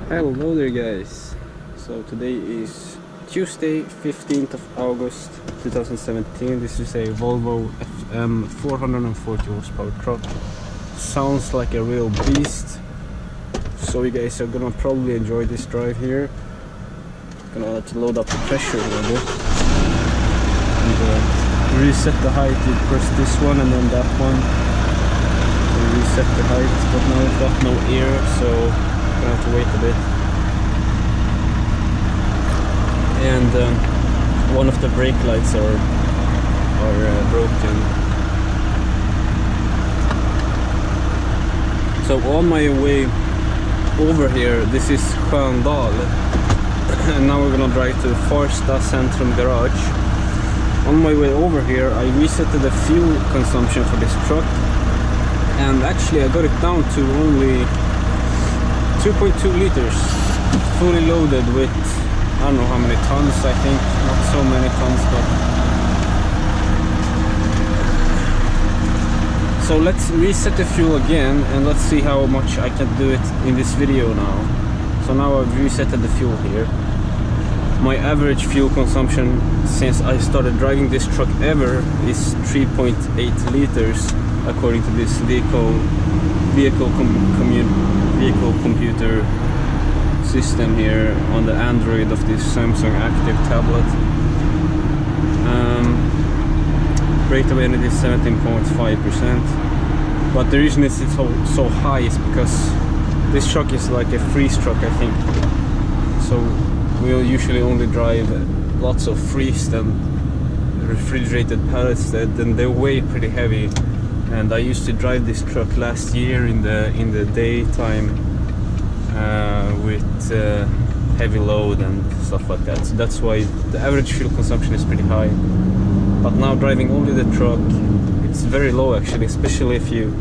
Hello there guys, so today is Tuesday 15th of August 2017. This is a Volvo FM 440 horsepower truck. Sounds like a real beast, so you guys are gonna probably enjoy this drive here. Gonna have to load up the pressure a little bit and reset the height. You press this one and then that one to reset the height, but now it's got no air, so gonna have to wait a bit. And one of the brake lights are broken. So on my way over here, this is Sköndal, and now we're gonna drive to Farsta Centrum Garage. On my way over here, I reset the fuel consumption for this truck, and actually I got it down to only 2.2 liters, fully loaded with, I don't know how many tons, I think, not so many tons, but... So let's reset the fuel again, and let's see how much I can do it in this video now. So now I've reset the fuel here. My average fuel consumption since I started driving this truck ever is 3.8 liters, according to this vehicle computer system here on the Android of this Samsung Active tablet. Rate of energy is 17.5%, but the reason it's so high is because this truck is like a freeze truck, I think. So we'll usually only drive lots of freezed and refrigerated pallets, then they weigh pretty heavy. And I used to drive this truck last year in the daytime with heavy load and stuff like that. So that's why the average fuel consumption is pretty high. But now driving only the truck, it's very low actually, especially if you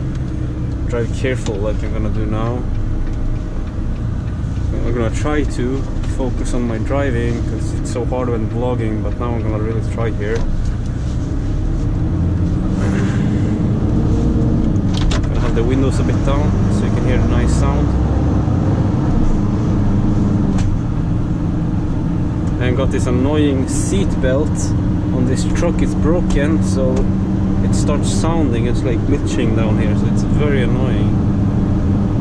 drive careful like I'm gonna do now. I'm gonna try to focus on my driving because it's so hard when vlogging, but now I'm gonna really try here. The windows a bit down so you can hear the nice sound. And got this annoying seat belt on this truck. It's broken, so it starts sounding, it's like glitching down here, so it's very annoying.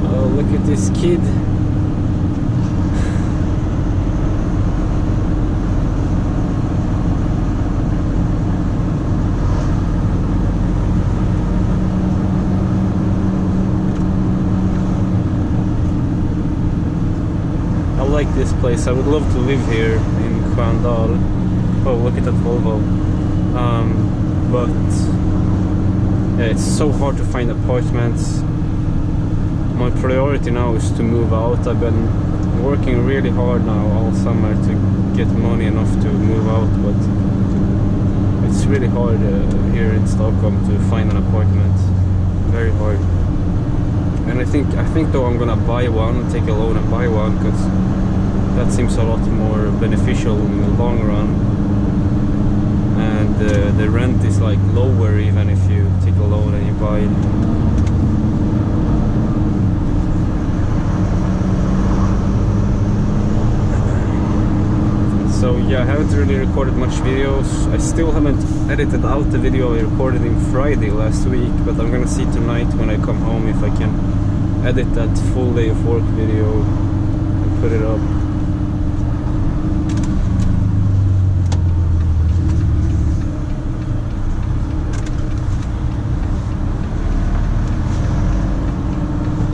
Oh, look at this kid. I like this place. I would love to live here in Sköndal. Oh, look at that Volvo. But yeah, it's so hard to find apartments. My priority now is to move out. I've been working really hard now all summer to get money enough to move out, but it's really hard here in Stockholm to find an apartment. Very hard. And I think though I'm gonna buy one, take a loan and buy one, because that seems a lot more beneficial in the long run. And the rent is like lower even if you take a loan and you buy it. So yeah, I haven't really recorded much videos. I still haven't edited out the video I recorded in Friday last week, but I'm gonna see tonight when I come home if I can edit that full day of work video and put it up.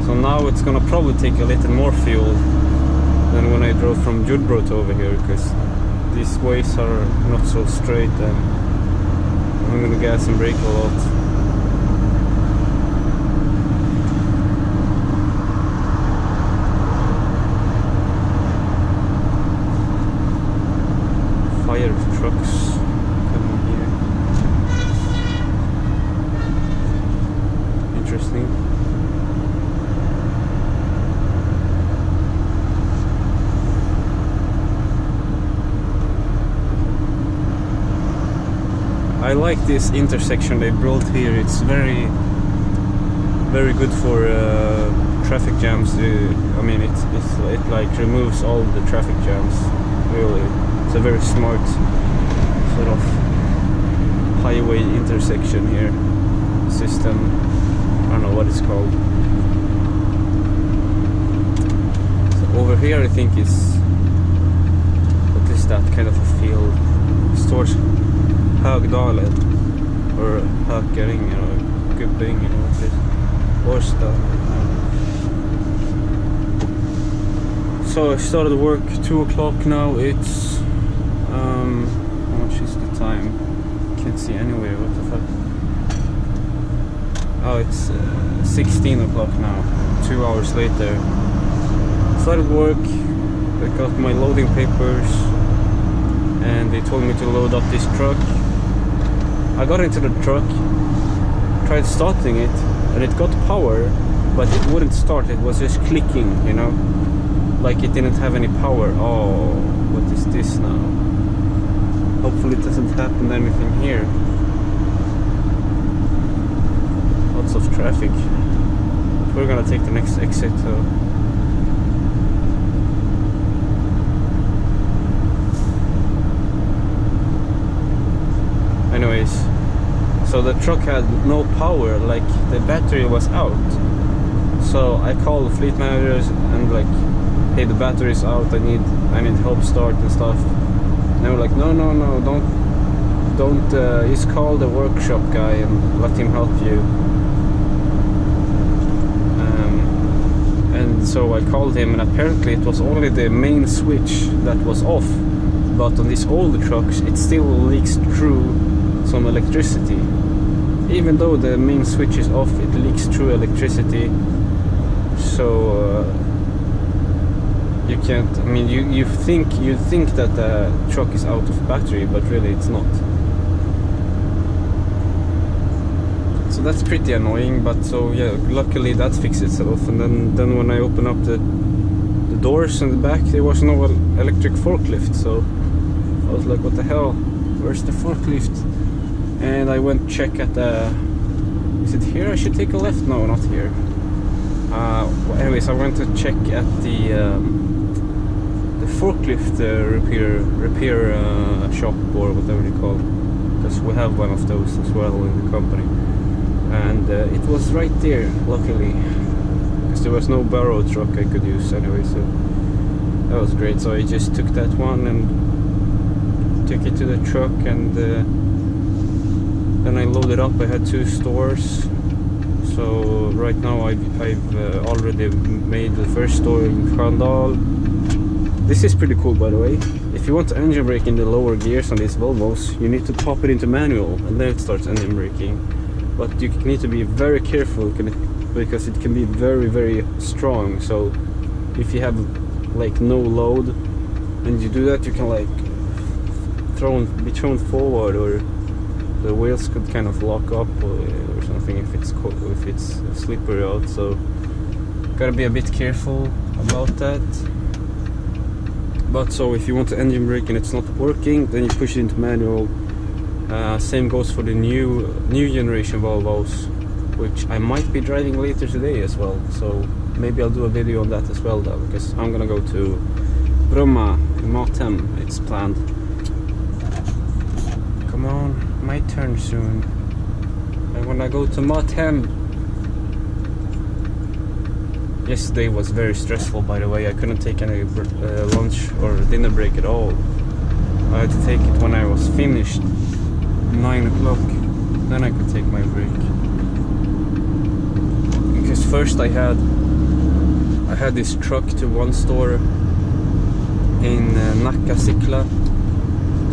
So now it's gonna probably take a little more fuel than when I drove from Judbrot over here, because these ways are not so straight and I'm gonna gas and brake a lot. Fire trucks coming here. Interesting. I like this intersection they built here. It's very good for traffic jams. I mean, it like removes all the traffic jams. Really, it's a very smart sort of highway intersection here system. I don't know what it's called. So over here, I think is what is that kind of a field? Stores Högdalen or Hökering, you know, Gubbing, you know, what is Farsta. So I started work 2 o'clock now. It's how much is the time? Can't see anywhere. What the fuck? Oh, it's 16 o'clock now. 2 hours later. Started work. I got my loading papers, and they told me to load up this truck. I got into the truck, tried starting it, and it got power, but it wouldn't start. It was just clicking, you know, like it didn't have any power. Oh, what is this now? Hopefully it doesn't happen anything here. Lots of traffic. We're gonna take the next exit, so anyways, so the truck had no power, like the battery was out. So I called the fleet managers and like, hey, the battery's out, I need help start and stuff. And they were like, no, don't just call the workshop guy and let him help you. And so I called him, and apparently it was only the main switch that was off, but on these older trucks it still leaks through some electricity. Even though the main switch is off, it leaks through electricity. So you can't, I mean, you think that the truck is out of battery, but really it's not. So that's pretty annoying, but so yeah, luckily that fixed itself. And then when I opened up the doors in the back, there was no electric forklift. So I was like, what the hell, where's the forklift? And I went check at the, is it here? I should take a left? No, not here. Well, anyways, I went to check at the forklift repair shop, or whatever you call it, because we have one of those as well in the company. And it was right there, luckily, because there was no barrow truck I could use anyway, so that was great. So I just took that one and took it to the truck, and then I loaded up. I had 2 stores, so right now I've already made the first store in Sköndal. This is pretty cool, by the way. If you want to engine brake in the lower gears on these Volvos, you need to pop it into manual, and then it starts engine braking. But you need to be very careful, because it can be very, very strong. So if you have like no load and you do that, you can like be thrown forward, or the wheels could kind of lock up or something if it's slippery out. So gotta be a bit careful about that. But so if you want to engine brake and it's not working, then you push it into manual. Same goes for the new generation Volvos, which I might be driving later today as well. So maybe I'll do a video on that as well, though, because I'm gonna go to Bromma, Mathem. It's planned. Come on, my turn soon. I wanna go to Mathem. Yesterday was very stressful, by the way. I couldn't take any lunch or dinner break at all. I had to take it when I was finished, 9 o'clock. Then I could take my break. Because first I had this truck to one store in Nacka Sickla.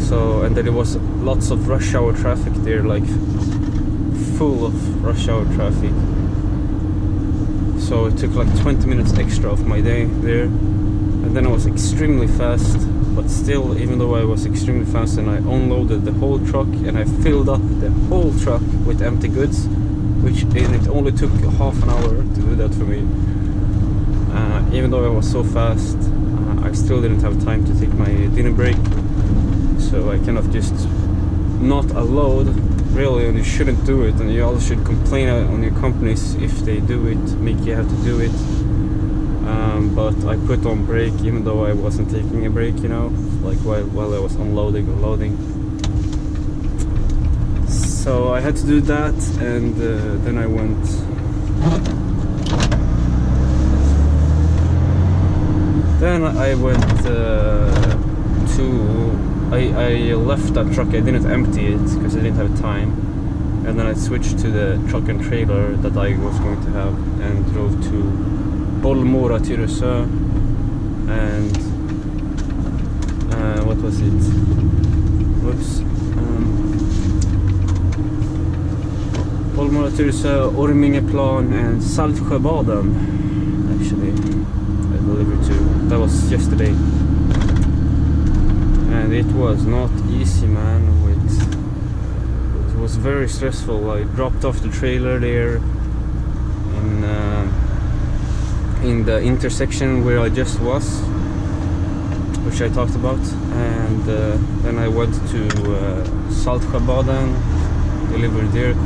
So, and then there was lots of rush hour traffic there, like full of rush hour traffic. So it took like 20 minutes extra of my day there. And then I was extremely fast, but still, even though I was extremely fast, and I unloaded the whole truck and I filled up the whole truck with empty goods, and it only took half an hour to do that for me. Even though I was so fast, I still didn't have time to take my dinner break. So I kind of just not unload really, and you shouldn't do it, and you also should complain on your companies if they do it, make you have to do it. But I put on brake even though I wasn't taking a break, you know, like while I was unloading or loading. So I had to do that, and then I went. Then I went I left that truck. I didn't empty it because I didn't have time, and then I switched to the truck and trailer that I was going to have and drove to Bollmora, Tyresö, and what was it? Whoops. Bollmora, Tyresö, Ormingeplan, and Saltsjöbaden. Actually, I delivered to. That was yesterday. And it was not easy, man. It was very stressful. I dropped off the trailer there in the intersection where I just was, which I talked about, and then I went to Saltsjöbaden, delivered there quick.